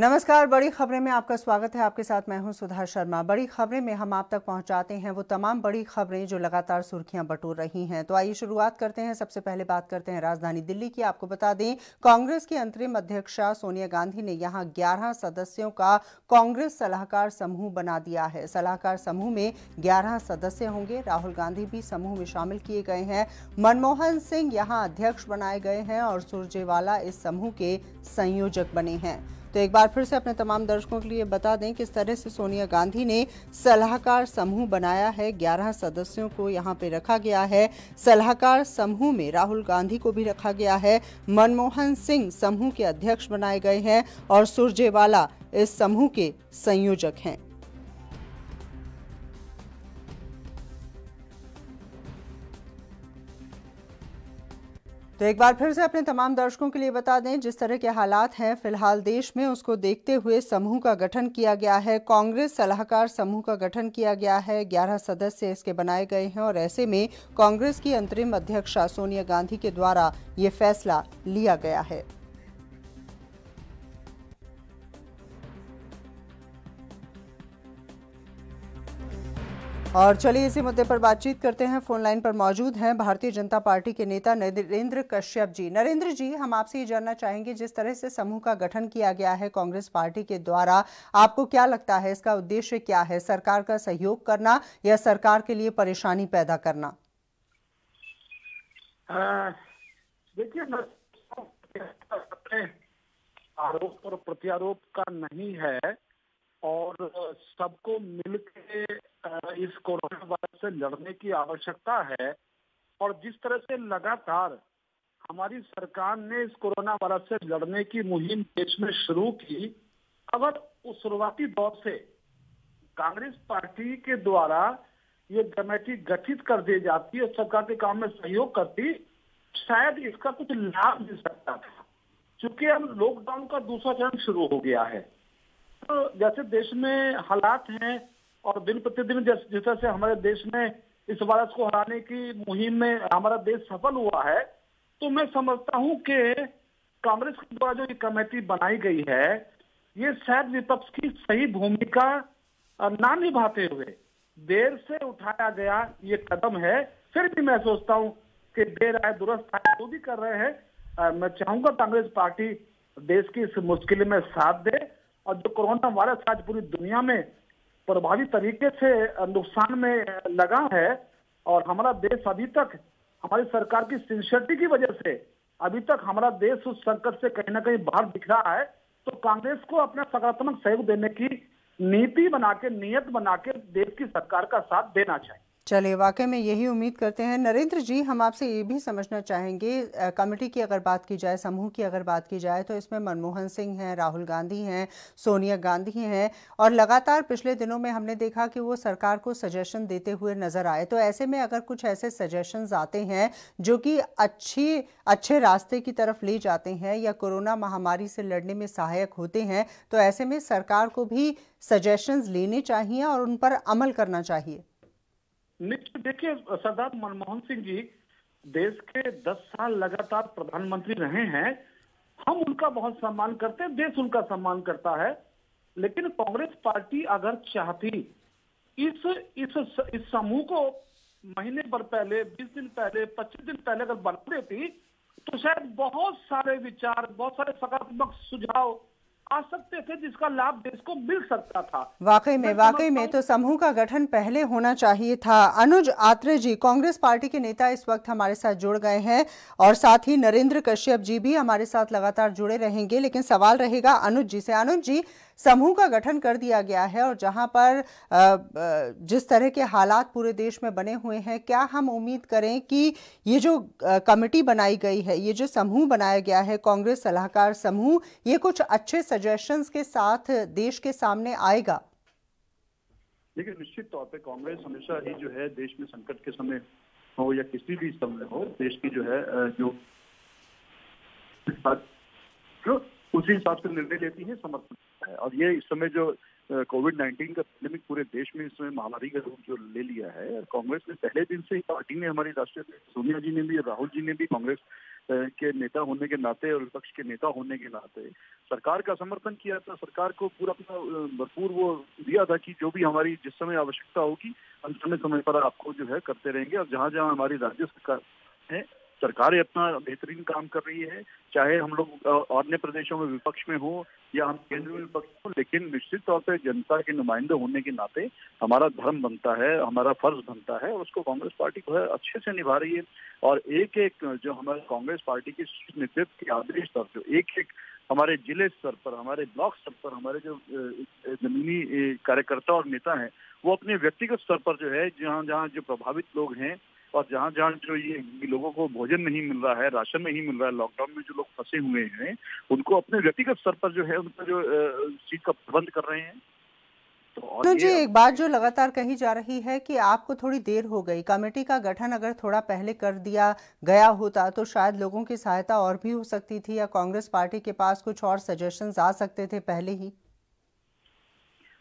नमस्कार, बड़ी खबरें में आपका स्वागत है। आपके साथ मैं हूं सुधा शर्मा। बड़ी खबरें में हम आप तक पहुंचाते हैं वो तमाम बड़ी खबरें जो लगातार सुर्खियां बटोर रही हैं। तो आइए शुरुआत करते हैं। सबसे पहले बात करते हैं राजधानी दिल्ली की। आपको बता दें, कांग्रेस की अंतरिम अध्यक्षा सोनिया गांधी ने यहां 11 सदस्यों का कांग्रेस सलाहकार समूह बना दिया है। सलाहकार समूह में 11 सदस्य होंगे। राहुल गांधी भी समूह में शामिल किए गए हैं। मनमोहन सिंह यहां अध्यक्ष बनाए गए हैं और सुरजेवाला इस समूह के संयोजक बने हैं। तो एक बार फिर से अपने तमाम दर्शकों के लिए बता दें किस तरह से सोनिया गांधी ने सलाहकार समूह बनाया है। 11 सदस्यों को यहां पे रखा गया है। सलाहकार समूह में राहुल गांधी को भी रखा गया है। मनमोहन सिंह समूह के अध्यक्ष बनाए गए हैं और सुरजेवाला इस समूह के संयोजक हैं। तो एक बार फिर से अपने तमाम दर्शकों के लिए बता दें, जिस तरह के हालात हैं फिलहाल देश में, उसको देखते हुए समूह का गठन किया गया है। कांग्रेस सलाहकार समूह का गठन किया गया है। 11 सदस्य इसके बनाए गए हैं और ऐसे में कांग्रेस की अंतरिम अध्यक्षा सोनिया गांधी के द्वारा ये फैसला लिया गया है। और चलिए इसी मुद्दे पर बातचीत करते हैं। फोन लाइन पर मौजूद हैं भारतीय जनता पार्टी के नेता नरेंद्र कश्यप जी। नरेंद्र जी, हम आपसे ये जानना चाहेंगे, जिस तरह से समूह का गठन किया गया है कांग्रेस पार्टी के द्वारा, आपको क्या लगता है इसका उद्देश्य क्या है? सरकार का सहयोग करना या सरकार के लिए परेशानी पैदा करना? देखिए, आरोप और प्रत्यारोप का नहीं है और सबको मिलकर इस कोरोना वायरस से लड़ने की आवश्यकता है। और जिस तरह से लगातार हमारी सरकार ने इस कोरोना वायरस से लड़ने की मुहिम देश में शुरू की, अगर उस शुरुआती दौर से कांग्रेस पार्टी के द्वारा ये कमेटी गठित कर दी जाती और सरकार के काम में सहयोग करती, शायद इसका कुछ लाभ मिल सकता था। क्योंकि अब लॉकडाउन का दूसरा चरण शुरू हो गया है, तो जैसे देश में हालात हैं और दिन प्रतिदिन जिस तरह से हमारे देश में इस वायरस को हराने की मुहिम में हमारा देश सफल हुआ है, तो मैं समझता हूं कि कांग्रेस के द्वारा जो ये कमेटी बनाई गई है, ये शायद विपक्ष की सही भूमिका ना निभाते हुए देर से उठाया गया ये कदम है। फिर भी मैं सोचता हूं कि देर आए दुरुस्त आए, जो भी कर रहे हैं, मैं चाहूंगा कांग्रेस पार्टी देश की इस मुश्किल में साथ दे। और जो कोरोना वायरस आज पूरी दुनिया में प्रभावी तरीके से नुकसान में लगा है और हमारा देश अभी तक हमारी सरकार की सिंसियरिटी की वजह से अभी तक हमारा देश उस संकट से कहीं ना कहीं बाहर दिख रहा है, तो कांग्रेस को अपना सकारात्मक सहयोग देने की नीति बना के, नियत बना के देश की सरकार का साथ देना चाहिए। चलिए, वाकई में यही उम्मीद करते हैं। नरेंद्र जी, हम आपसे ये भी समझना चाहेंगे, कमेटी की अगर बात की जाए, समूह की अगर बात की जाए, तो इसमें मनमोहन सिंह हैं, राहुल गांधी हैं, सोनिया गांधी हैं और लगातार पिछले दिनों में हमने देखा कि वो सरकार को सजेशन देते हुए नजर आए। तो ऐसे में अगर कुछ ऐसे सजेशंस आते हैं जो कि अच्छे रास्ते की तरफ ले जाते हैं या कोरोना महामारी से लड़ने में सहायक होते हैं, तो ऐसे में सरकार को भी सजेशंस लेने चाहिए और उन पर अमल करना चाहिए। निश्चित। देखिए, सरदार मनमोहन सिंह जी देश के 10 साल लगातार प्रधानमंत्री रहे हैं। हम उनका बहुत सम्मान करते हैं, देश उनका सम्मान करता है। लेकिन कांग्रेस पार्टी अगर चाहती इस समूह को महीने भर पहले, 20 दिन पहले, 25 दिन पहले अगर बना देती, तो शायद बहुत सारे विचार, बहुत सारे सकारात्मक सुझाव आ सकते थे जिसका लाभ देश को मिल सकता था। वाकई में तो समूह का गठन पहले होना चाहिए था। अनुज आत्रे जी, कांग्रेस पार्टी के नेता, इस वक्त हमारे साथ जुड़ गए हैं और साथ ही नरेंद्र कश्यप जी भी हमारे साथ लगातार जुड़े रहेंगे, लेकिन सवाल रहेगा अनुज जी से। अनुज जी, समूह का गठन कर दिया गया है और जहां पर जिस तरह के हालात पूरे देश में बने हुए हैं, क्या हम उम्मीद करें कि ये जो कमेटी बनाई गई है, ये जो समूह बनाया गया है कांग्रेस सलाहकार समूह, ये कुछ अच्छे सजेशंस के साथ देश के सामने आएगा? देखिए, निश्चित तौर पे कांग्रेस हमेशा ही जो है देश में संकट के समय हो या किसी भी समय हो, देश की जो है जो उसी हिसाब से निर्णय लेती है, समर्थन है। और ये इस समय जो कोविड-19 का पैंडेमिक पूरे देश में इस समय महामारी का रूप जो ले लिया है, कांग्रेस ने पहले दिन से ही, पार्टी ने, हमारी राष्ट्रीय सोनिया जी ने भी, राहुल जी ने भी, कांग्रेस के नेता होने के नाते और विपक्ष के नेता होने के नाते सरकार का समर्थन किया था। सरकार को पूरा अपना भरपूर वो दिया था कि जो भी हमारी जिस समय आवश्यकता होगी हम समय समय पर आपको जो है करते रहेंगे। और जहाँ जहाँ हमारी राज्य सरकार है, सरकारें अपना बेहतरीन काम कर रही है, चाहे हम लोग अन्य प्रदेशों में विपक्ष में हो या हम केंद्र में विपक्ष हो, लेकिन निश्चित तौर पे जनता के नुमाइंदे होने के नाते हमारा धर्म बनता है, हमारा फर्ज बनता है और उसको कांग्रेस पार्टी जो है अच्छे से निभा रही है। और एक एक जो हमारे कांग्रेस पार्टी के नेतृत्व के आदेश पर जो एक एक हमारे जिले स्तर पर, हमारे ब्लॉक स्तर पर हमारे जो जमीनी कार्यकर्ता और नेता हैं, वो अपने व्यक्तिगत स्तर पर जो है जहाँ जहाँ जो प्रभावित लोग हैं और जहाँ जहाँ जो ये लोगों को भोजन नहीं मिल रहा है, राशन नहीं मिल रहा है, लॉकडाउन में जो लोग फंसे हुए हैं, उनको अपने व्यक्तिगत स्तर पर जो है उनका जो चीज का प्रबंध कर रहे हैं। तो जी एक बात जो लगातार कही जा रही है कि आपको थोड़ी देर हो गई, कमेटी का गठन अगर थोड़ा पहले कर दिया गया होता तो शायद लोगों की सहायता और भी हो सकती थी, या कांग्रेस पार्टी के पास कुछ और सजेशंस आ सकते थे पहले ही।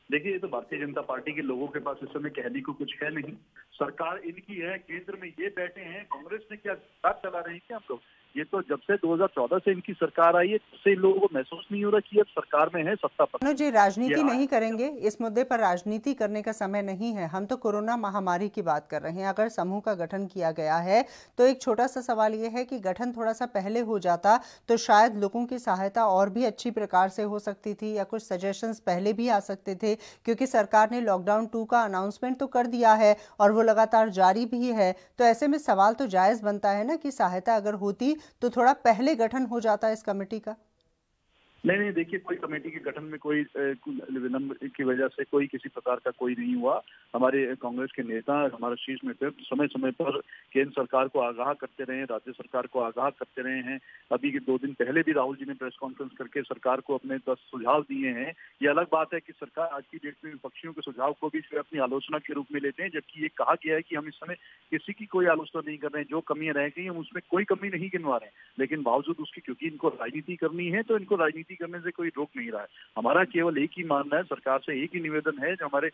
देखिए, ये तो भारतीय जनता पार्टी के लोगों के पास इस समय कहने को कुछ है नहीं। सरकार इनकी है, केंद्र में ये बैठे हैं, कांग्रेस ने क्या सरकार चला रहे हैं क्या हम लोग? ये तो जब से 2014 से इनकी सरकार आई है, तब से इन लोगों को महसूस नहीं हो रहा कि अब सरकार में है, सत्ता पर। जी राजनीति नहीं करेंगे, इस मुद्दे पर राजनीति करने का समय नहीं है। हम तो कोरोना महामारी की बात कर रहे हैं। अगर समूह का गठन किया गया है तो एक छोटा सा सवाल ये है कि गठन थोड़ा सा पहले हो जाता तो शायद लोगों की सहायता और भी अच्छी प्रकार से हो सकती थी, या कुछ सजेशंस पहले भी आ सकते थे, क्योंकि सरकार ने लॉकडाउन 2 का अनाउंसमेंट तो कर दिया है और वो लगातार जारी भी है। तो ऐसे में सवाल तो जायज बनता है ना कि सहायता अगर होती तो थोड़ा पहले गठन हो जाता इस कमेटी का। नहीं, देखिए, कोई कमेटी के गठन में कोई विलंब की वजह से कोई किसी प्रकार का कोई नहीं हुआ। हमारे कांग्रेस के नेता, हमारा शीर्ष नेतृत्व समय समय पर केंद्र सरकार को आगाह करते रहे, राज्य सरकार को आगाह करते रहे हैं। अभी 2 दिन पहले भी राहुल जी ने प्रेस कॉन्फ्रेंस करके सरकार को अपने 10 सुझाव दिए हैं। ये अलग बात है कि सरकार आज की डेट में विपक्षियों के सुझाव को भी अपनी आलोचना के रूप में लेते हैं, जबकि ये कहा गया है कि हम इस समय किसी की कोई आलोचना नहीं कर रहे हैं। जो कमियां रह गई हम उसमें कोई कमी नहीं गिनवा रहे हैं, लेकिन बावजूद उसकी क्योंकि इनको राजनीति करनी है तो इनको राजनीति करने से कोई रोक नहीं रहा है। हमारा केवल एक ही मानना है, सरकार से एक ही निवेदन है, जो हमारे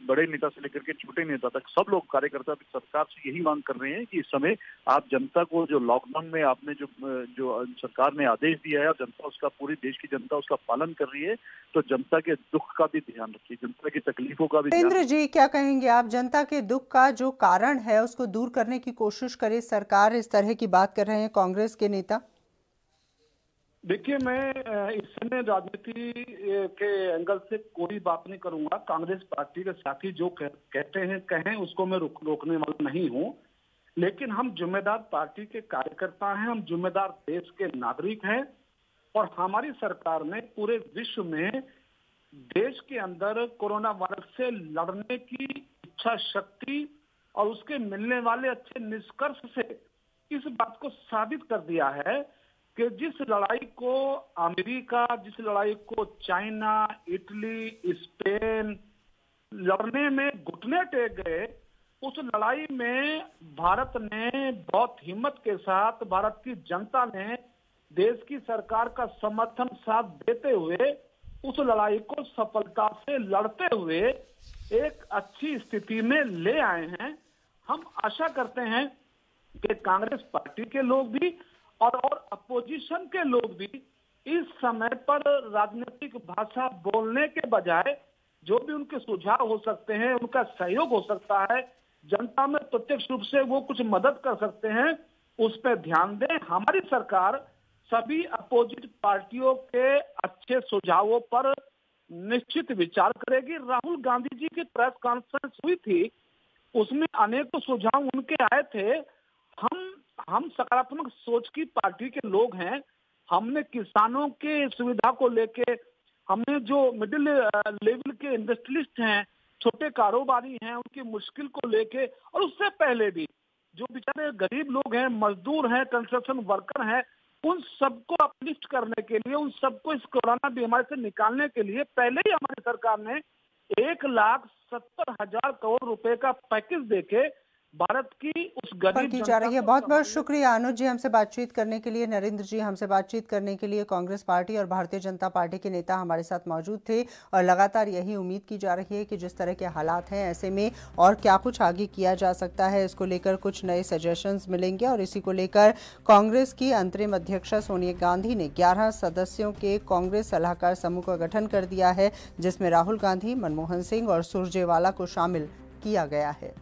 बड़े नेता से लेकर के छोटे नेता तक सब लोग कार्यकर्ता सरकार से यही मांग कर रहे हैं कि इस समय आप जनता को जो लॉकडाउन में आपने जो सरकार ने आदेश दिया है और जनता उसका, पूरी देश की जनता उसका पालन कर रही है, तो जनता के दुख का भी ध्यान रखिए, जनता की तकलीफों का भी ध्यान। नरेंद्र जी क्या कहेंगे आप, जनता के दुख का जो कारण है उसको दूर करने की कोशिश करे सरकार, इस तरह की बात कर रहे हैं कांग्रेस के नेता? देखिए, मैं इस समय राजनीति के एंगल से कोई बात नहीं करूंगा। कांग्रेस पार्टी के साथी जो कहते हैं कहें, उसको मैं रोकने वाला नहीं हूं, लेकिन हम जिम्मेदार पार्टी के कार्यकर्ता हैं, हम जिम्मेदार देश के नागरिक हैं और हमारी सरकार ने पूरे विश्व में देश के अंदर कोरोना वायरस से लड़ने की इच्छा शक्ति और उसके मिलने वाले अच्छे निष्कर्ष से इस बात को साबित कर दिया है कि जिस लड़ाई को अमेरिका, जिस लड़ाई को चाइना, इटली, स्पेन लड़ने में घुटने टेक गए, उस लड़ाई में भारत ने बहुत हिम्मत के साथ, भारत की जनता ने देश की सरकार का समर्थन साथ देते हुए उस लड़ाई को सफलता से लड़ते हुए एक अच्छी स्थिति में ले आए हैं। हम आशा करते हैं कि कांग्रेस पार्टी के लोग भी और अपोजिशन के लोग भी इस समय पर राजनीतिक भाषा बोलने के बजाय जो भी उनके सुझाव हो सकते हैं, उनका सहयोग हो सकता है, जनता में प्रत्यक्ष रूप से वो कुछ मदद कर सकते हैं, उस पर ध्यान दें। हमारी सरकार सभी अपोजिट पार्टियों के अच्छे सुझावों पर निश्चित विचार करेगी। राहुल गांधी जी की प्रेस कॉन्फ्रेंस हुई थी, उसमें अनेकों सुझाव उनके आए थे। हम सकारात्मक सोच की पार्टी के लोग हैं। हमने किसानों के सुविधा को लेके, हमने जो मिडिल लेवल के इंडस्ट्रियलिस्ट हैं, छोटे कारोबारी हैं, उनकी मुश्किल को लेके, और उससे पहले भी जो बेचारे गरीब लोग हैं, मजदूर हैं, कंस्ट्रक्शन वर्कर हैं, उन सबको अपलिफ्ट करने के लिए, उन सबको इस कोरोना बीमारी से निकालने के लिए पहले ही हमारी सरकार ने 1,70,000 करोड़ रुपए का पैकेज देके भारत की उस पर गरीब की जा जनता रही है। को बहुत बहुत संभालने शुक्रिया अनुज जी हमसे बातचीत करने के लिए, नरेंद्र जी हमसे बातचीत करने के लिए। कांग्रेस पार्टी और भारतीय जनता पार्टी के नेता हमारे साथ मौजूद थे और लगातार यही उम्मीद की जा रही है कि जिस तरह के हालात हैं ऐसे में और क्या कुछ आगे किया जा सकता है, इसको लेकर कुछ नए सजेशंस मिलेंगे। और इसी को लेकर कांग्रेस की अंतरिम अध्यक्षा सोनिया गांधी ने 11 सदस्यों के कांग्रेस सलाहकार समूह का गठन कर दिया है, जिसमें राहुल गांधी, मनमोहन सिंह और सुरजेवाला को शामिल किया गया है।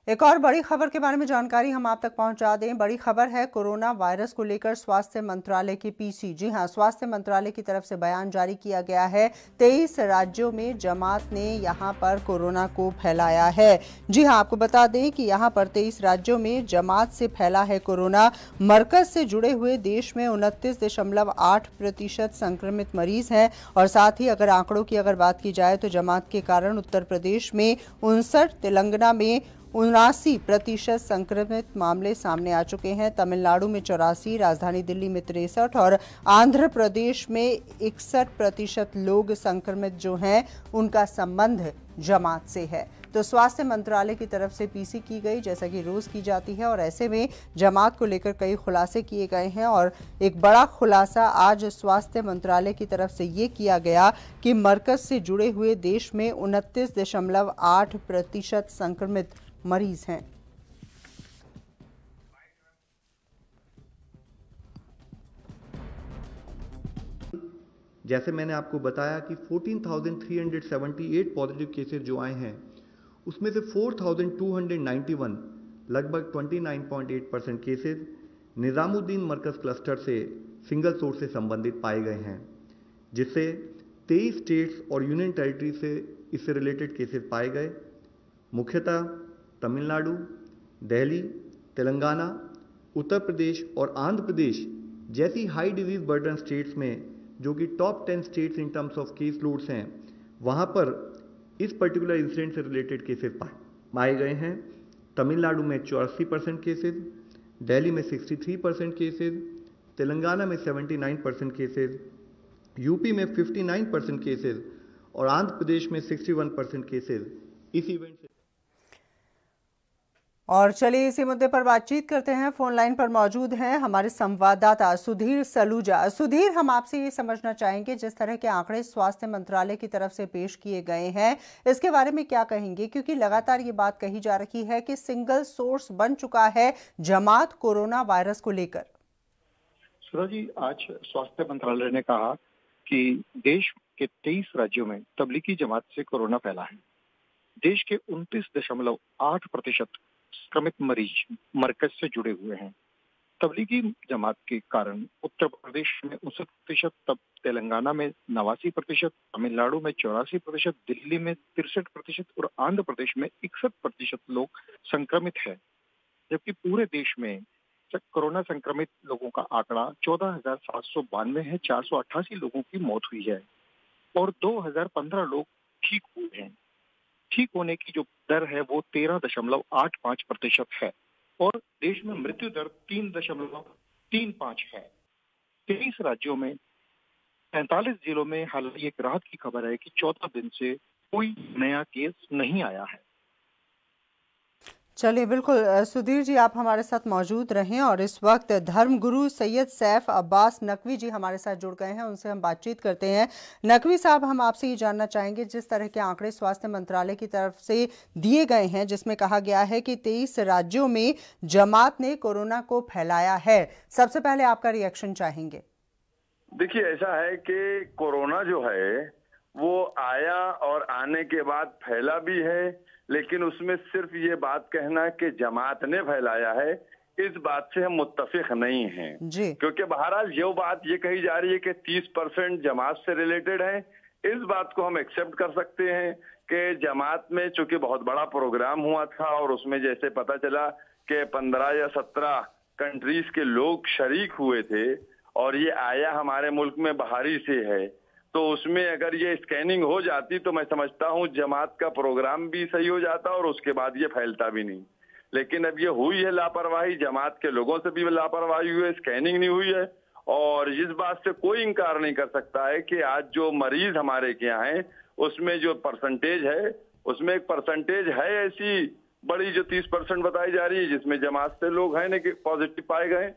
एक और बड़ी खबर के बारे में जानकारी हम आप तक पहुंचा दें। बड़ी खबर है कोरोना वायरस को लेकर स्वास्थ्य मंत्रालय की पीसी। जी हां, स्वास्थ्य मंत्रालय की तरफ से बयान जारी किया गया है। 23 राज्यों में जमात ने यहां पर कोरोना को फैलाया है। जी हां, आपको बता दें कि यहां पर 23 राज्यों में जमात से फैला है कोरोना। मरकज से जुड़े हुए देश में 29.8% संक्रमित मरीज हैं। और साथ ही अगर आंकड़ों की बात की जाए तो जमात के कारण उत्तर प्रदेश में 59, तेलंगाना में 79% संक्रमित मामले सामने आ चुके हैं। तमिलनाडु में 84, राजधानी दिल्ली में 63 और आंध्र प्रदेश में 61% लोग संक्रमित जो हैं उनका संबंध जमात से है। तो स्वास्थ्य मंत्रालय की तरफ से पीसी की गई, जैसा कि रोज की जाती है। और ऐसे में जमात को लेकर कई खुलासे किए गए हैं और एक बड़ा खुलासा आज स्वास्थ्य मंत्रालय की तरफ से ये किया गया कि मरकज से जुड़े हुए देश में 29.8% संक्रमित मरीज हैं। जैसे मैंने आपको बताया कि 14,378 पॉजिटिव केसेस जो आए हैं उसमें से 4,291 लगभग 29.8% केसेस निजामुद्दीन मरकज क्लस्टर से सिंगल सोर्स से संबंधित पाए गए हैं, जिससे 23 स्टेट्स और यूनियन टेरिटरी से इससे रिलेटेड केसेस पाए गए। मुख्यतः तमिलनाडु, दिल्ली, तेलंगाना, उत्तर प्रदेश और आंध्र प्रदेश जैसी हाई डिजीज बर्डन स्टेट्स में, जो कि top 10 states in terms of case loads हैं, वहां पर इस पर्टिकुलर इंसिडेंट से रिलेटेड केसेस पाए गए हैं। तमिलनाडु में 84% केसेस, दिल्ली में 63% केसेस, तेलंगाना में 79% केसेस, यूपी में 59% केसेस और आंध्र प्रदेश में 61% केसेस इस इवेंट से। और चलिए इसी मुद्दे पर बातचीत करते हैं। फोन लाइन पर मौजूद हैं हमारे संवाददाता सुधीर सलूजा। सुधीर, हम आपसे ये समझना चाहेंगे, जिस तरह के आंकड़े स्वास्थ्य मंत्रालय की तरफ से पेश किए गए हैं, इसके बारे में क्या कहेंगे? क्योंकि लगातार ये बात कही जा रही है कि सिंगल सोर्स बन चुका है जमात कोरोना वायरस को लेकर। सुधा जी, आज स्वास्थ्य मंत्रालय ने कहा कि देश के 23 राज्यों में तबलीगी जमात से कोरोना फैला है। देश के 29.8% संक्रमित मरीज मरकज से जुड़े हुए हैं। तबलीगी जमात के कारण उत्तर प्रदेश में 59%, तब तेलंगाना में 89%, तमिलनाडु में 84%, दिल्ली में 63% और आंध्र प्रदेश में 61% लोग संक्रमित है। जबकि पूरे देश में कोरोना संक्रमित लोगों का आंकड़ा 14,792 है। 488 लोगों की मौत हुई है और 2015 लोग ठीक हुए हैं। ठीक होने की जो दर है वो 13.85% है और देश में मृत्यु दर 3.35 है। 23 राज्यों में 45 जिलों में हालांकि एक राहत की खबर है कि 14 दिन से कोई नया केस नहीं आया है। चलिए, बिल्कुल सुधीर जी, आप हमारे साथ मौजूद रहें। और इस वक्त धर्मगुरु सैयद सैफ अब्बास नकवी जी हमारे साथ जुड़ गए हैं, उनसे हम बातचीत करते हैं। नकवी साहब, हम आपसे ये जानना चाहेंगे, जिस तरह के आंकड़े स्वास्थ्य मंत्रालय की तरफ से दिए गए हैं, जिसमें कहा गया है कि 23 राज्यों में जमात ने कोरोना को फैलाया है, सबसे पहले आपका रिएक्शन चाहेंगे। देखिए, ऐसा है कि कोरोना जो है वो आया और आने के बाद फैला भी है, लेकिन उसमें सिर्फ ये बात कहना कि जमात ने फैलाया है, इस बात से हम मुत्तफिक नहीं हैं जी। क्योंकि बहरहाल जो बात ये कही जा रही है कि 30% जमात से रिलेटेड है, इस बात को हम एक्सेप्ट कर सकते हैं कि जमात में चूंकि बहुत बड़ा प्रोग्राम हुआ था और उसमें जैसे पता चला कि 15 या 17 कंट्रीज के लोग शरीक हुए थे और ये आया हमारे मुल्क में बाहरी से है, तो उसमें अगर ये स्कैनिंग हो जाती तो मैं समझता हूँ जमात का प्रोग्राम भी सही हो जाता और उसके बाद ये फैलता भी नहीं। लेकिन अब ये हुई है लापरवाही, जमात के लोगों से भी लापरवाही हुई है, स्कैनिंग नहीं हुई है। और इस बात से कोई इनकार नहीं कर सकता है कि आज जो मरीज हमारे के यहाँ हैं उसमें जो परसेंटेज है, उसमें एक परसेंटेज है ऐसी बड़ी जो 30% बताई जा रही है, जिसमें जमात से लोग हैं कि पॉजिटिव पाए गए।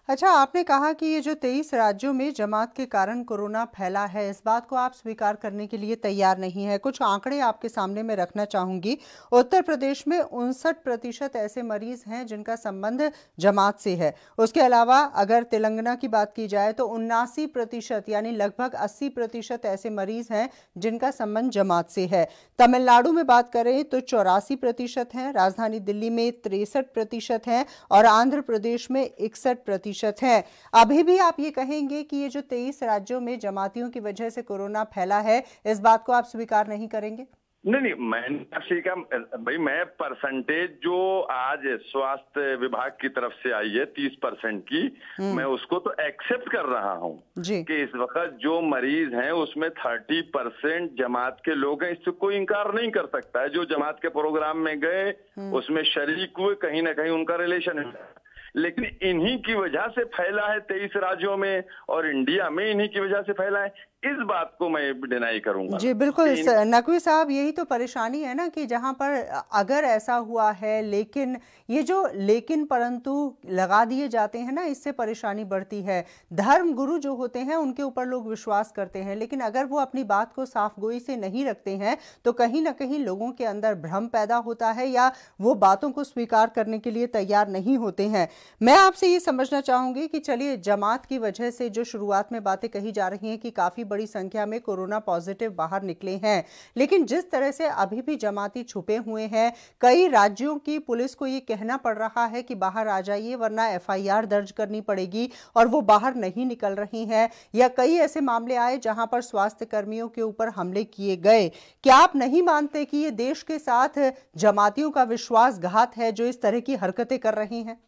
अच्छा, आपने कहा कि ये जो 23 राज्यों में जमात के कारण कोरोना फैला है, इस बात को आप स्वीकार करने के लिए तैयार नहीं है। कुछ आंकड़े आपके सामने मैं रखना चाहूंगी। उत्तर प्रदेश में 59% ऐसे मरीज हैं जिनका संबंध जमात से है। उसके अलावा अगर तेलंगाना की बात की जाए तो 79% यानी लगभग 80% ऐसे मरीज हैं जिनका संबंध जमात से है। तमिलनाडु में बात करें तो 84% हैं, राजधानी दिल्ली में 63% हैं और आंध्र प्रदेश में 61% है। अभी भी आप ये कहेंगे कि ये जो 23 राज्यों में जमातियों की वजह से कोरोना फैला है, इस बात को आप स्वीकार नहीं करेंगे? नहीं, मैंने आपसे कहा भाई, मैं परसेंटेज जो आज स्वास्थ्य विभाग की तरफ से आई है 30% की, मैं उसको तो एक्सेप्ट कर रहा हूँ कि इस वक्त जो मरीज हैं उसमें 30% जमात के लोग हैं। इससे कोई इंकार नहीं कर सकता है। जो जमात के प्रोग्राम में गए उसमें शरीक हुए, कहीं ना कहीं उनका रिलेशन है। लेकिन इन्हीं की वजह से फैला है 23 राज्यों में और इंडिया में इन्हीं की वजह से फैला है, इस बात को मैं डिनाई करूंगा। जी बिल्कुल नकवी साहब, यही तो परेशानी है ना कि जहां पर अगर ऐसा हुआ है, लेकिन ये जो लेकिन परंतु लगा दिए जाते हैं ना, इससे परेशानी बढ़ती है। धर्म गुरु जो होते हैं उनके ऊपर लोग विश्वास करते हैं, लेकिन अगर वो अपनी बात को साफ गोई से नहीं रखते हैं तो कहीं ना कहीं लोगों के अंदर भ्रम पैदा होता है या वो बातों को स्वीकार करने के लिए तैयार नहीं होते हैं। मैं आपसे ये समझना चाहूंगी कि चलिए, जमात की वजह से जो शुरुआत में बातें कही जा रही हैं कि काफी बड़ी संख्या में कोरोना पॉजिटिव बाहर निकले हैं, लेकिन जिस तरह से अभी भी जमाती छुपे हुए हैं, कई राज्यों की पुलिस को ये कहना पड़ रहा है कि बाहर आ जाइए वरना FIR दर्ज करनी पड़ेगी, और वो बाहर नहीं निकल रही हैं। या कई ऐसे मामले आए जहां पर स्वास्थ्य कर्मियों के ऊपर हमले किए गए। क्या आप नहीं मानते कि ये देश के साथ जमातियों का विश्वासघात है जो इस तरह की हरकतें कर रही हैं?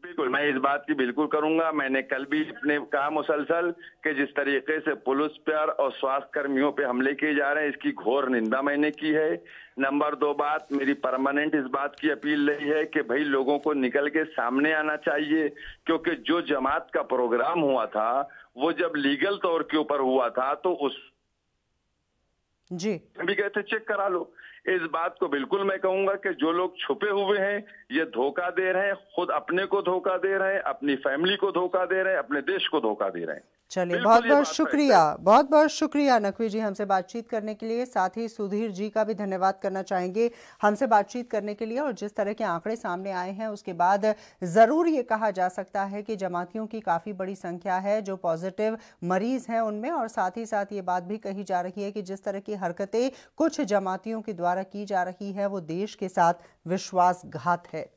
बिल्कुल, मैं इस बात की बिल्कुल करूंगा। मैंने कल भी अपने कहा मुसलसल कि जिस तरीके से पुलिस पर और स्वास्थ्य कर्मियों पे हमले किए जा रहे हैं, इसकी घोर निंदा मैंने की है। नंबर 2 बात, मेरी परमानेंट इस बात की अपील रही है कि भाई लोगों को निकल के सामने आना चाहिए, क्योंकि जो जमात का प्रोग्राम हुआ था वो जब लीगल तौर के ऊपर हुआ था तो उस जी भी कहते थे चेक करा लो। इस बात को बिल्कुल मैं कहूंगा कि जो लोग छुपे हुए हैं ये धोखा दे रहे हैं, खुद अपने को धोखा दे रहे हैं, अपनी फैमिली को धोखा दे रहे हैं, अपने देश को धोखा दे रहे हैं। चलिए, बहुत बहुत शुक्रिया नकवी जी हमसे बातचीत करने के लिए। साथ ही सुधीर जी का भी धन्यवाद करना चाहेंगे हमसे बातचीत करने के लिए। और जिस तरह के आंकड़े सामने आए हैं उसके बाद जरूर ये कहा जा सकता है कि जमातियों की काफी बड़ी संख्या है जो पॉजिटिव मरीज हैं उनमें। और साथ ही साथ ये बात भी कही जा रही है कि जिस तरह की हरकतें कुछ जमातियों के द्वारा की जा रही है वो देश के साथ विश्वासघात है।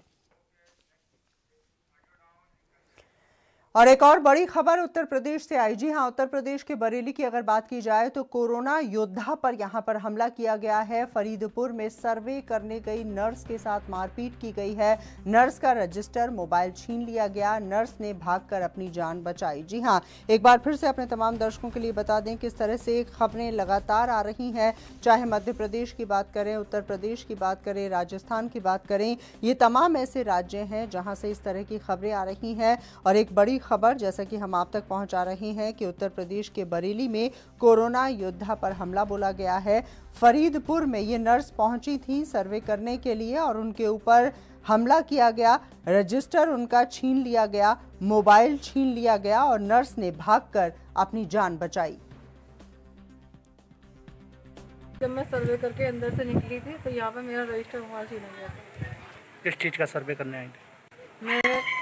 और एक और बड़ी खबर उत्तर प्रदेश से आई। जी हां, उत्तर प्रदेश के बरेली की अगर बात की जाए तो कोरोना योद्धा पर यहां पर हमला किया गया है। फरीदपुर में सर्वे करने गई नर्स के साथ मारपीट की गई है। नर्स का रजिस्टर, मोबाइल छीन लिया गया। नर्स ने भागकर अपनी जान बचाई। जी हां, एक बार फिर से अपने तमाम दर्शकों के लिए बता दें किस तरह से खबरें लगातार आ रही हैं, चाहे मध्य प्रदेश की बात करें, उत्तर प्रदेश की बात करें, राजस्थान की बात करें, ये तमाम ऐसे राज्य हैं जहां से इस तरह की खबरें आ रही हैं। और एक बड़ी खबर जैसा कि हम आप तक पहुंचा रहे हैं कि उत्तर प्रदेश के बरेली में कोरोना योद्धा पर हमला बोला गया है। फरीदपुर में ये नर्स पहुंची थी सर्वे करने के लिए और उनके ऊपर हमला किया गया। रजिस्टर उनका छीन लिया गया, मोबाइल छीन लिया गया और नर्स ने भागकर अपनी जान बचाई। जब मैं सर्वे करके अंदर से निकली थी तो यहाँ पे मेरा रजिस्टर मोबाइल छीना गया था। किस चीज़ का सर्वे करने आई थी? मैं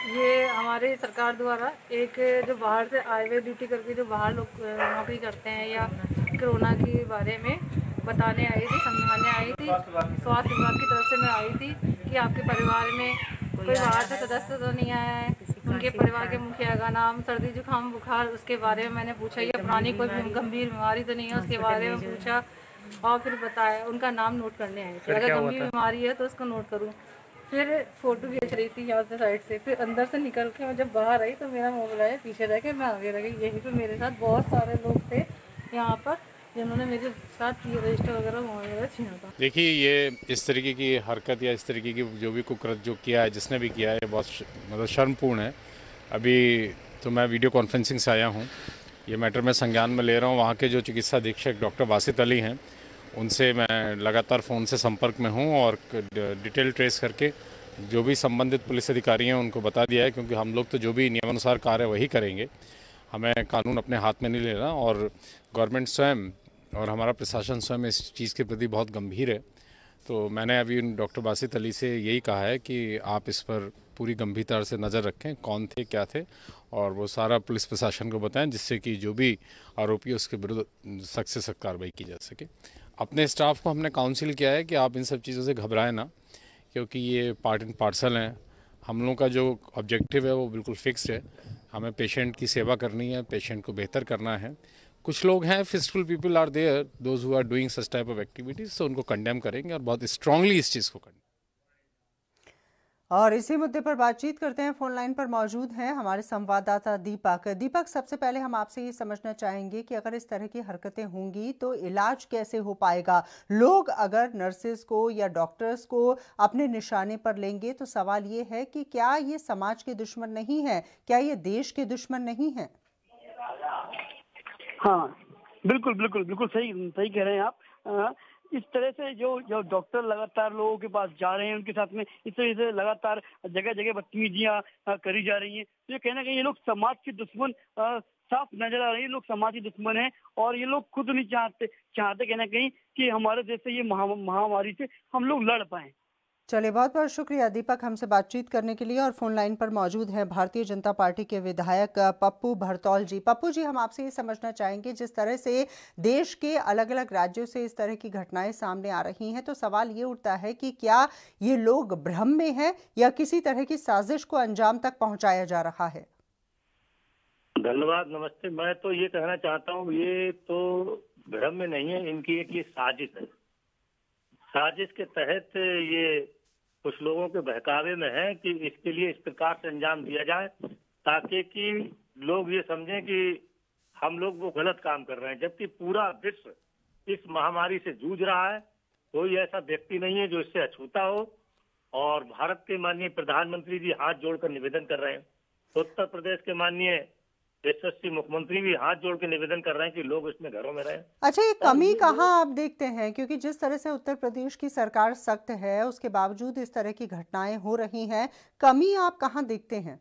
ये हमारी सरकार द्वारा एक जो बाहर से आए हुए ड्यूटी करके जो बाहर लोग नौकरी करते हैं या कोरोना के बारे में बताने आई थी, समझाने आई थी। स्वास्थ्य विभाग की तरफ से मैं आई थी कि आपके परिवार में कोई बाहर से सदस्य तो नहीं आया है, उनके परिवार के मुखिया का नाम, सर्दी जुकाम बुखार, उसके बारे में मैंने पूछा। या पुरानी कोई गंभीर बीमारी तो नहीं है, उसके बारे में पूछा और फिर बताया। उनका नाम नोट करने आए थे। अगर गंभीर बीमारी है तो उसको नोट करूँ। फिर फोटो खींच रही थी यहाँ से साइड से। फिर अंदर से निकल के मैं जब बाहर आई तो मेरा मोबाइल आया, पीछे रह के मैं आगे रह गई। यहीं पे मेरे साथ बहुत सारे लोग थे यहाँ पर जिन्होंने मेरे साथ ये रजिस्टर वगैरह मोबाइल वगैरह छीना था। देखिए, ये इस तरीके की हरकत या इस तरीके की जो भी कुकृत जो किया है, जिसने भी किया है, बहुत मतलब शर्मपूर्ण है। अभी तो मैं वीडियो कॉन्फ्रेंसिंग से आया हूँ ये मैटर मैं संज्ञान में ले रहा हूँ। वहाँ के जो चिकित्सा अधीक्षक डॉक्टर बासित अली हैं, उनसे मैं लगातार फ़ोन से संपर्क में हूँ और डिटेल ट्रेस करके जो भी संबंधित पुलिस अधिकारी हैं उनको बता दिया है, क्योंकि हम लोग तो जो भी नियमानुसार कार्य वही करेंगे, हमें कानून अपने हाथ में नहीं लेना। और गवर्नमेंट स्वयं और हमारा प्रशासन स्वयं इस चीज़ के प्रति बहुत गंभीर है। तो मैंने अभी डॉक्टर बासित अली से यही कहा है कि आप इस पर पूरी गंभीरता से नज़र रखें, कौन थे क्या थे, और वो सारा पुलिस प्रशासन को बताएं, जिससे कि जो भी आरोपी है उसके विरुद्ध सख्त से सख्त कार्रवाई की जा सके। अपने स्टाफ को हमने काउंसिल किया है कि आप इन सब चीज़ों से घबराएं ना, क्योंकि ये पार्ट एंड पार्सल हैं। हम लोगों का जो ऑब्जेक्टिव है वो बिल्कुल फिक्स्ड है। हमें पेशेंट की सेवा करनी है, पेशेंट को बेहतर करना है। कुछ लोग हैं, fistful people are there, those who are doing such type of activities, तो उनको कंडेम करेंगे और बहुत स्ट्रांगली इस चीज़ को करेंगे। और इसी मुद्दे पर बातचीत करते हैं। फोन लाइन पर मौजूद हैं हमारे संवाददाता दीपक। दीपक, सबसे पहले हम आपसे ये समझना चाहेंगे कि अगर इस तरह की हरकतें होंगी तो इलाज कैसे हो पाएगा? लोग अगर नर्सेज को या डॉक्टर्स को अपने निशाने पर लेंगे तो सवाल ये है कि क्या ये समाज के दुश्मन नहीं है, क्या ये देश के दुश्मन नहीं है? हाँ, बिल्कुल बिल्कुल बिल्कुल सही सही कह रहे हैं आप। इस तरह से जो डॉक्टर लगातार लोगों के पास जा रहे हैं, उनके साथ में इस तरह से लगातार जगह जगह बदतमीजियां करी जा रही हैं, तो ये कहना कि ये लोग समाज के दुश्मन साफ नजर आ रहे हैं। ये लोग समाज के दुश्मन हैं और ये लोग खुद नहीं चाहते कहना कहीं कि हमारे देश से ये महामारी से हम लोग लड़ पाए। चलिए, बहुत बहुत शुक्रिया दीपक हमसे बातचीत करने के लिए। और फोन लाइन पर मौजूद हैं भारतीय जनता पार्टी के विधायक पप्पू भरतौल जी। पप्पू जी, हम आपसे ये समझना चाहेंगे, जिस तरह से देश के अलग अलग राज्यों से इस तरह की घटनाएं सामने आ रही हैं, तो सवाल ये उठता है कि क्या ये लोग भ्रम में हैं या किसी तरह की साजिश को अंजाम तक पहुंचाया जा रहा है? धन्यवाद, नमस्ते। मैं तो ये कहना चाहता हूँ, ये तो भ्रम में नहीं है, इनकी एक ये साजिश है। साजिश के तहत ये कुछ लोगों के बहकावे में है कि इसके लिए इस प्रकार से अंजाम दिया जाए ताकि कि लोग ये समझें कि हम लोग वो गलत काम कर रहे हैं, जबकि पूरा विश्व इस महामारी से जूझ रहा है। कोई ऐसा व्यक्ति नहीं है जो इससे अछूता हो। और भारत के माननीय प्रधानमंत्री जी हाथ जोड़कर निवेदन कर रहे हैं, उत्तर प्रदेश के माननीय यशस्वी मुख्यमंत्री भी हाथ जोड़ के निवेदन कर रहे हैं कि लोग इसमें घरों में रहें। अच्छा, ये कमी कहाँ आप देखते हैं? क्योंकि जिस तरह से उत्तर प्रदेश की सरकार सख्त है, उसके बावजूद इस तरह की घटनाएं हो रही हैं, कमी आप कहाँ देखते हैं?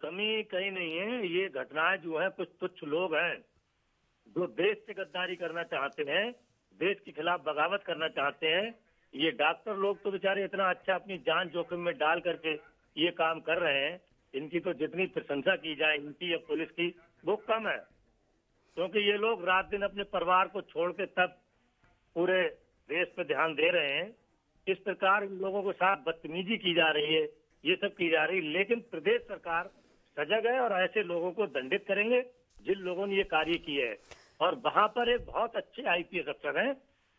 कमी कहीं नहीं है। ये घटनाएं जो है कुछ तुच्छ लोग हैं जो देश से गद्दारी करना चाहते हैं, देश के खिलाफ बगावत करना चाहते हैं। ये डॉक्टर लोग तो बेचारे इतना अच्छा अपनी जान जोखिम में डाल करके ये काम कर रहे हैं, इनकी तो जितनी प्रशंसा की जाए इनकी या पुलिस की वो कम है, क्योंकि ये लोग रात दिन अपने परिवार को छोड़ के तब पूरे देश पे ध्यान दे रहे हैं। इस प्रकार इन लोगों के साथ बदतमीजी की जा रही है, ये सब की जा रही है। लेकिन प्रदेश सरकार सजग है और ऐसे लोगों को दंडित करेंगे जिन लोगों ने ये कार्य किए है। और वहां पर एक बहुत अच्छे आईपीएस अफसर हैं,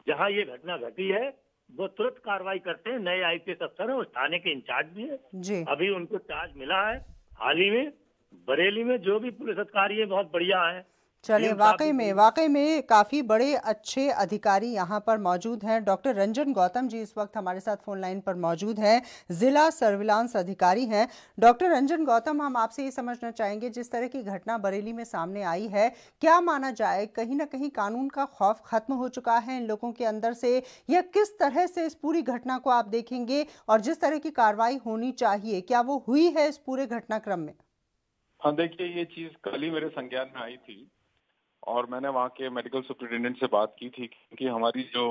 जहां ये घटना घटी है वो तुरंत कार्रवाई करते हैं। नए आईपीएस अफसर हैं, उस थाने के इंचार्ज भी है, अभी उनको चार्ज मिला है। हाल ही में बरेली में जो भी पुलिस अधिकारी है बहुत बढ़िया है। चलिए, वाकई में काफ़ी बड़े अच्छे अधिकारी यहाँ पर मौजूद हैं। डॉक्टर रंजन गौतम जी इस वक्त हमारे साथ फोन लाइन पर मौजूद हैं, जिला सर्विलांस अधिकारी हैं। डॉक्टर रंजन गौतम, हम आपसे ये समझना चाहेंगे, जिस तरह की घटना बरेली में सामने आई है, क्या माना जाए कहीं ना कहीं कानून का खौफ खत्म हो चुका है इन लोगों के अंदर से, या किस तरह से इस पूरी घटना को आप देखेंगे और जिस तरह की कार्रवाई होनी चाहिए क्या वो हुई है इस पूरे घटनाक्रम में? हाँ, देखिए, ये चीज कल ही मेरे संज्ञान में आई थी और मैंने वहाँ के मेडिकल सुपरिटेंडेंट से बात की थी कि हमारी जो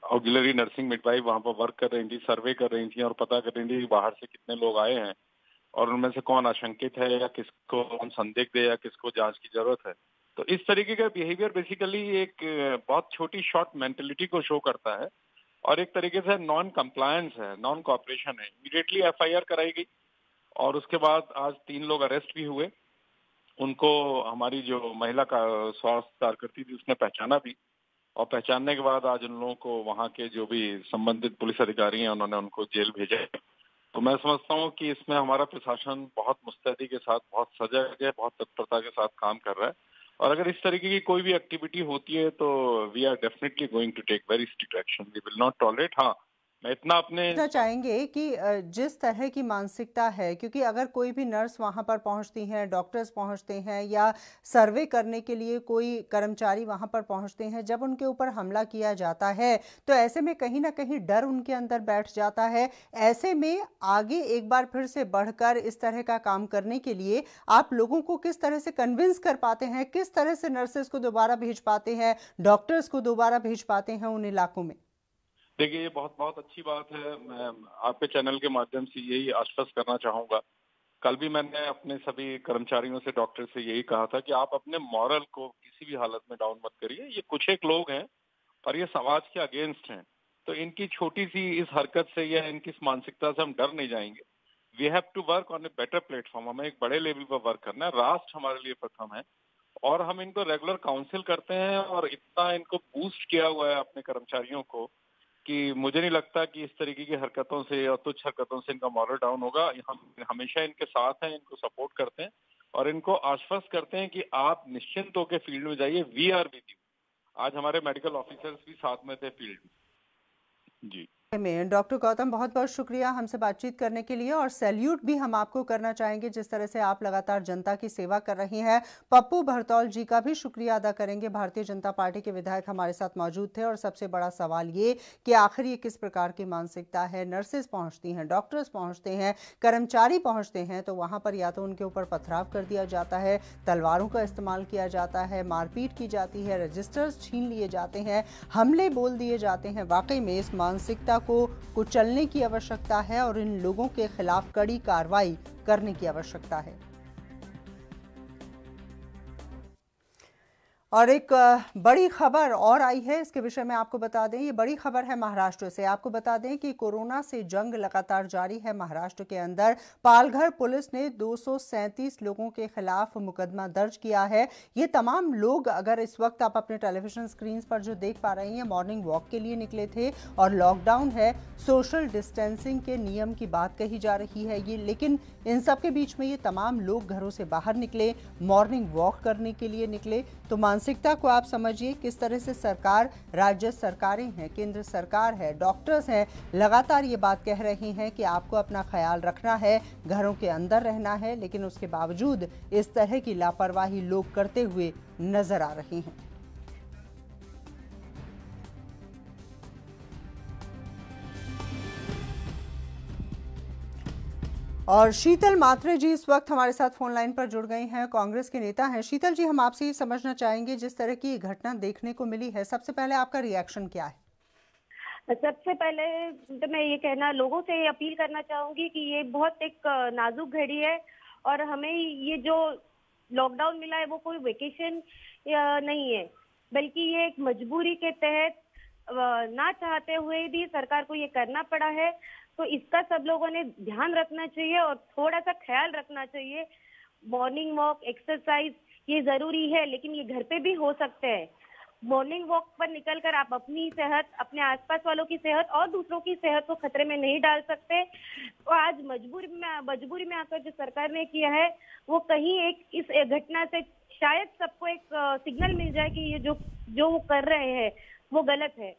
ऑक्सिलरी नर्सिंग मिडवाइफ वहाँ पर वर्क कर रही थी, सर्वे कर रही थी और पता कर रही थी कि बाहर से कितने लोग आए हैं और उनमें से कौन आशंकित है या किसको कौन संदिग्ध है या किसको जांच की जरूरत है। तो इस तरीके का बिहेवियर बेसिकली एक बहुत छोटी शॉर्ट मेंटेलिटी को शो करता है और एक तरीके से नॉन कंप्लायंस है, नॉन कॉपरेशन है। इमीडिएटली एफआईआर कराई गई और उसके बाद आज 3 लोग अरेस्ट भी हुए। उनको हमारी जो महिला का स्वास्थ्य कार्यकर्ती थी उसने पहचाना भी और पहचानने के बाद आज उन लोगों को वहाँ के जो भी संबंधित पुलिस अधिकारी हैं उन्होंने उनको जेल भेजा है। तो मैं समझता हूँ कि इसमें हमारा प्रशासन बहुत मुस्तैदी के साथ, बहुत सजग है, बहुत तत्परता के साथ काम कर रहा है और अगर इस तरीके की कोई भी एक्टिविटी होती है तो we are definitely going to take very strict action. We will not tolerate. हाँ, मैं इतना अपने चाहेंगे कि जिस तरह की मानसिकता है, क्योंकि अगर कोई भी नर्स वहां पर पहुंचती हैं, डॉक्टर्स पहुंचते हैं या सर्वे करने के लिए कोई कर्मचारी वहां पर पहुंचते हैं, जब उनके ऊपर हमला किया जाता है तो ऐसे में कहीं ना कहीं डर उनके अंदर बैठ जाता है। ऐसे में आगे एक बार फिर से बढ़कर इस तरह का काम करने के लिए आप लोगों को किस तरह से कन्विंस कर पाते हैं, किस तरह से नर्सेस को दोबारा भेज पाते हैं, डॉक्टर्स को दोबारा भेज पाते हैं उन इलाकों में? देखिए, ये बहुत बहुत अच्छी बात है। मैं आपके चैनल के माध्यम से यही आश्वस्त करना चाहूंगा। कल भी मैंने अपने सभी कर्मचारियों से, डॉक्टर से यही कहा था कि आप अपने मॉरल को किसी भी हालत में डाउन मत करिए। ये कुछ एक लोग हैं पर ये समाज के अगेंस्ट हैं, तो इनकी छोटी सी इस हरकत से या इनकी इस मानसिकता से हम डर नहीं जाएंगे। We have to work on a better platform. हमें एक बड़े लेवल पर वर्क करना है। राष्ट्र हमारे लिए प्रथम है और हम इनको रेगुलर काउंसिल करते हैं और इतना इनको बूस्ट किया हुआ है अपने कर्मचारियों को कि मुझे नहीं लगता कि इस तरीके की हरकतों से और तुच्छ हरकतों से इनका मॉरल डाउन होगा। हम हमेशा इनके साथ हैं, इनको सपोर्ट करते हैं और इनको आश्वस्त करते हैं कि आप निश्चिंत होकर फील्ड में जाइए। We are with you. आज हमारे मेडिकल ऑफिसर्स भी साथ में थे फील्ड में। जी में डॉक्टर गौतम, बहुत बहुत शुक्रिया हमसे बातचीत करने के लिए और सैल्यूट भी हम आपको करना चाहेंगे जिस तरह से आप लगातार जनता की सेवा कर रही हैं। पप्पू भरतौल जी का भी शुक्रिया अदा करेंगे। भारतीय जनता पार्टी के विधायक हमारे साथ मौजूद थे और सबसे बड़ा सवाल ये कि आखिर ये किस प्रकार की मानसिकता है। नर्सेज पहुंचती हैं, डॉक्टर्स पहुंचते हैं, कर्मचारी पहुंचते हैं तो वहां पर या तो उनके ऊपर पथराव कर दिया जाता है, तलवारों का इस्तेमाल किया जाता है, मारपीट की जाती है, रजिस्टर्स छीन लिए जाते हैं, हमले बोल दिए जाते हैं। वाकई में इस मानसिकता को कुचलने की आवश्यकता है और इन लोगों के खिलाफ कड़ी कार्रवाई करने की आवश्यकता है। और एक बड़ी खबर और आई है, इसके विषय में आपको बता दें। ये बड़ी खबर है महाराष्ट्र से। आपको बता दें कि कोरोना से जंग लगातार जारी है महाराष्ट्र के अंदर। पालघर पुलिस ने 237 लोगों के खिलाफ मुकदमा दर्ज किया है। ये तमाम लोग, अगर इस वक्त आप अपने टेलीविजन स्क्रीन पर जो देख पा रही हैं, मॉर्निंग वॉक के लिए निकले थे और लॉकडाउन है, सोशल डिस्टेंसिंग के नियम की बात कही जा रही है ये, लेकिन इन सब के बीच में ये तमाम लोग घरों से बाहर निकले, मॉर्निंग वॉक करने के लिए निकले। तो मानसिकता को आप समझिए किस तरह से सरकार, राज्य सरकारें हैं, केंद्र सरकार है, डॉक्टर्स हैं, लगातार ये बात कह रही हैं कि आपको अपना ख्याल रखना है, घरों के अंदर रहना है, लेकिन उसके बावजूद इस तरह की लापरवाही लोग करते हुए नजर आ रहे हैं। और शीतल मात्रे जी इस वक्त हमारे साथ फोन लाइन पर जुड़ गई हैं, कांग्रेस के नेता हैं। शीतल जी, हम आपसे ये समझना चाहेंगे, जिस तरह की घटना देखने को मिली है, सबसे पहले आपका रिएक्शन क्या है? सबसे पहले तो मैं ये कहना, लोगों से अपील करना चाहूंगी कि ये बहुत एक नाजुक घड़ी है और हमें ये जो लॉकडाउन मिला है वो कोई वेकेशन नहीं है, बल्कि ये एक मजबूरी के तहत ना चाहते हुए भी सरकार को ये करना पड़ा है। तो इसका सब लोगों ने ध्यान रखना चाहिए और थोड़ा सा ख्याल रखना चाहिए। मॉर्निंग वॉक, एक्सरसाइज ये जरूरी है, लेकिन ये घर पे भी हो सकते हैं। मॉर्निंग वॉक पर निकलकर आप अपनी सेहत, अपने आसपास वालों की सेहत और दूसरों की सेहत को खतरे में नहीं डाल सकते। तो आज मजबूरी में आकर जो सरकार ने किया है वो कहीं एक इस घटना से शायद सबको एक सिग्नल मिल जाए कि ये जो वो कर रहे हैं वो गलत है।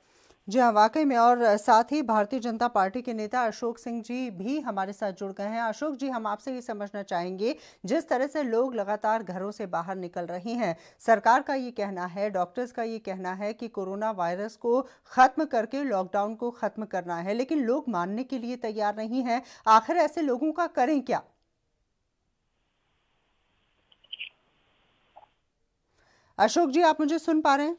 जी हाँ, वाकई में। और साथ ही भारतीय जनता पार्टी के नेता अशोक सिंह जी भी हमारे साथ जुड़ गए हैं। अशोक जी, हम आपसे ये समझना चाहेंगे, जिस तरह से लोग लगातार घरों से बाहर निकल रहे हैं, सरकार का ये कहना है, डॉक्टर्स का ये कहना है कि कोरोना वायरस को खत्म करके लॉकडाउन को खत्म करना है, लेकिन लोग मानने के लिए तैयार नहीं हैं। आखिर ऐसे लोगों का करें क्या? अशोक जी, आप मुझे सुन पा रहे हैं?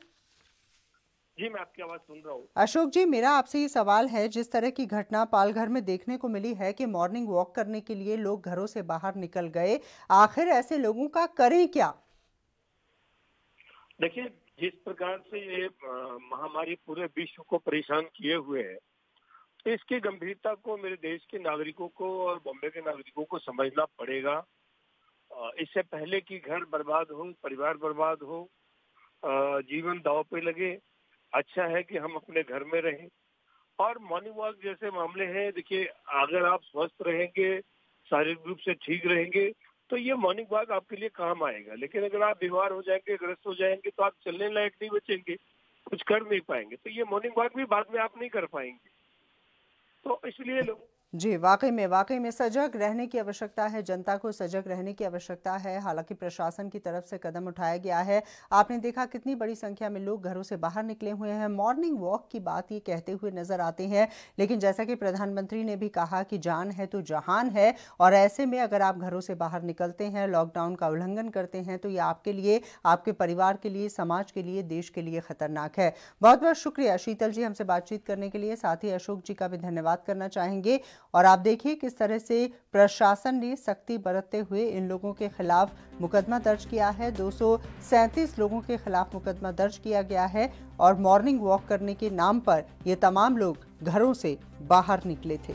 जी, मैं आपकी आवाज सुन रहा हूँ। अशोक जी, मेरा आपसे ये सवाल है, जिस तरह की घटना पालघर में देखने को मिली है कि मॉर्निंग वॉक करने के लिए लोग घरों से बाहर निकल गए, आखिर ऐसे लोगों का करें क्या? देखिए, जिस प्रकार से ये महामारी पूरे विश्व को परेशान किए हुए है, तो इसकी गंभीरता को मेरे देश के नागरिकों को और बॉम्बे के नागरिकों को समझना पड़ेगा। इससे पहले कि घर बर्बाद हो, परिवार बर्बाद हो, जीवन दांव पे लगे, अच्छा है कि हम अपने घर में रहें। और मॉर्निंग वॉक जैसे मामले हैं, देखिए, अगर आप स्वस्थ रहेंगे, शारीरिक रूप से ठीक रहेंगे, तो ये मॉर्निंग वॉक आपके लिए काम आएगा। लेकिन अगर आप बीमार हो जाएंगे, ग्रस्त हो जाएंगे, तो आप चलने लायक नहीं बचेंगे, कुछ कर नहीं पाएंगे, तो ये मॉर्निंग वॉक भी बाद में आप नहीं कर पाएंगे। तो इसलिए लोग जी, वाकई में सजग रहने की आवश्यकता है, जनता को सजग रहने की आवश्यकता है। हालांकि प्रशासन की तरफ से कदम उठाया गया है। आपने देखा कितनी बड़ी संख्या में लोग घरों से बाहर निकले हुए हैं, मॉर्निंग वॉक की बात ये कहते हुए नजर आते हैं। लेकिन जैसा कि प्रधानमंत्री ने भी कहा कि जान है तो जहान है, और ऐसे में अगर आप घरों से बाहर निकलते हैं, लॉकडाउन का उल्लंघन करते हैं, तो ये आपके लिए, आपके परिवार के लिए, समाज के लिए, देश के लिए खतरनाक है। बहुत बहुत शुक्रिया शीतल जी हमसे बातचीत करने के लिए। साथ ही अशोक जी का भी धन्यवाद करना चाहेंगे। और आप देखिए किस तरह से प्रशासन ने सख्ती बरतते हुए इन लोगों के खिलाफ मुकदमा दर्ज किया है। 237 लोगों के खिलाफ मुकदमा दर्ज किया गया है और मॉर्निंग वॉक करने के नाम पर ये तमाम लोग घरों से बाहर निकले थे।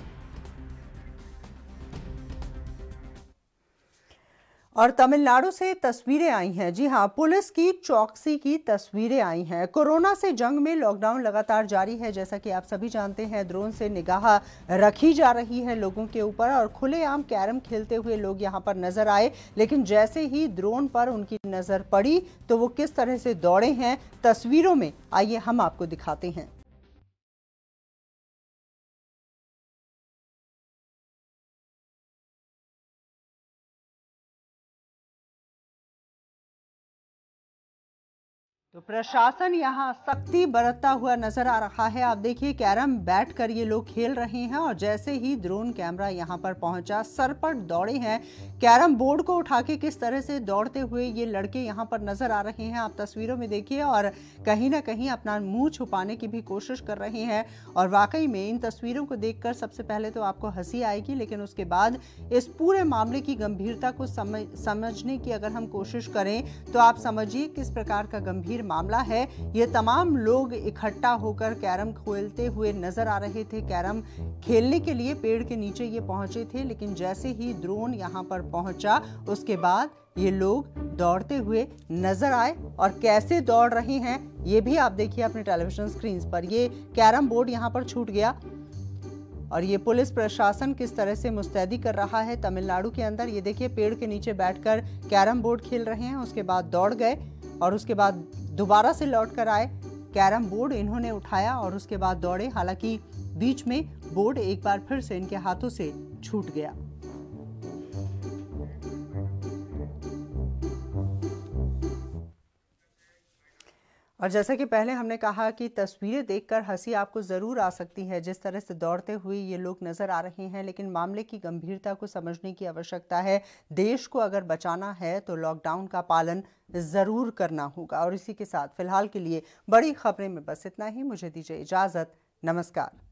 और तमिलनाडु से तस्वीरें आई हैं। जी हां, पुलिस की चौकसी की तस्वीरें आई हैं। कोरोना से जंग में लॉकडाउन लगातार जारी है। जैसा कि आप सभी जानते हैं, ड्रोन से निगाह रखी जा रही है लोगों के ऊपर और खुलेआम कैरम खेलते हुए लोग यहां पर नजर आए। लेकिन जैसे ही ड्रोन पर उनकी नजर पड़ी तो वो किस तरह से दौड़े हैं तस्वीरों में, आइए हम आपको दिखाते हैं। तो प्रशासन यहाँ सख्ती बरतता हुआ नजर आ रहा है। आप देखिए कैरम बैठकर ये लोग खेल रहे हैं और जैसे ही ड्रोन कैमरा यहाँ पर पहुंचा, सरपट दौड़े हैं। कैरम बोर्ड को उठा के किस तरह से दौड़ते हुए ये लड़के यहाँ पर नजर आ रहे हैं, आप तस्वीरों में देखिए। और कहीं ना कहीं अपना मुंह छुपाने की भी कोशिश कर रहे हैं। और वाकई में इन तस्वीरों को देखकर सबसे पहले तो आपको हंसी आएगी, लेकिन उसके बाद इस पूरे मामले की गंभीरता को समझने की अगर हम कोशिश करें तो आप समझिए किस प्रकार का गंभीर मामला है। ये तमाम लोग इकट्ठा होकर कैरम खेलते हुए नजर आ रहे थे। कैरम खेलने के लिए पेड़ के नीचे ये पहुंचे थे, लेकिन जैसे ही ड्रोन यहां पर पहुंचा उसके बाद ये लोग दौड़ते हुए नजर आए। और कैसे दौड़ रहे हैं ये भी आप देखिए अपने टेलीविजन स्क्रीन पर। ये कैरम बोर्ड यहां पर छूट गया और ये पुलिस प्रशासन किस तरह से मुस्तैदी कर रहा है तमिलनाडु के अंदर। ये देखिए पेड़ के नीचे बैठकर कैरम बोर्ड खेल रहे हैं, उसके बाद दौड़ गए और उसके बाद दोबारा से लौट कर आए। कैरम बोर्ड इन्होंने उठाया और उसके बाद दौड़े। हालांकि बीच में बोर्ड एक बार फिर से इनके हाथों से छूट गया। और जैसा कि पहले हमने कहा कि तस्वीरें देखकर हंसी आपको ज़रूर आ सकती है, जिस तरह से दौड़ते हुए ये लोग नज़र आ रहे हैं। लेकिन मामले की गंभीरता को समझने की आवश्यकता है। देश को अगर बचाना है तो लॉकडाउन का पालन ज़रूर करना होगा। और इसी के साथ फिलहाल के लिए बड़ी खबरें में बस इतना ही। मुझे दीजिए इजाज़त। नमस्कार।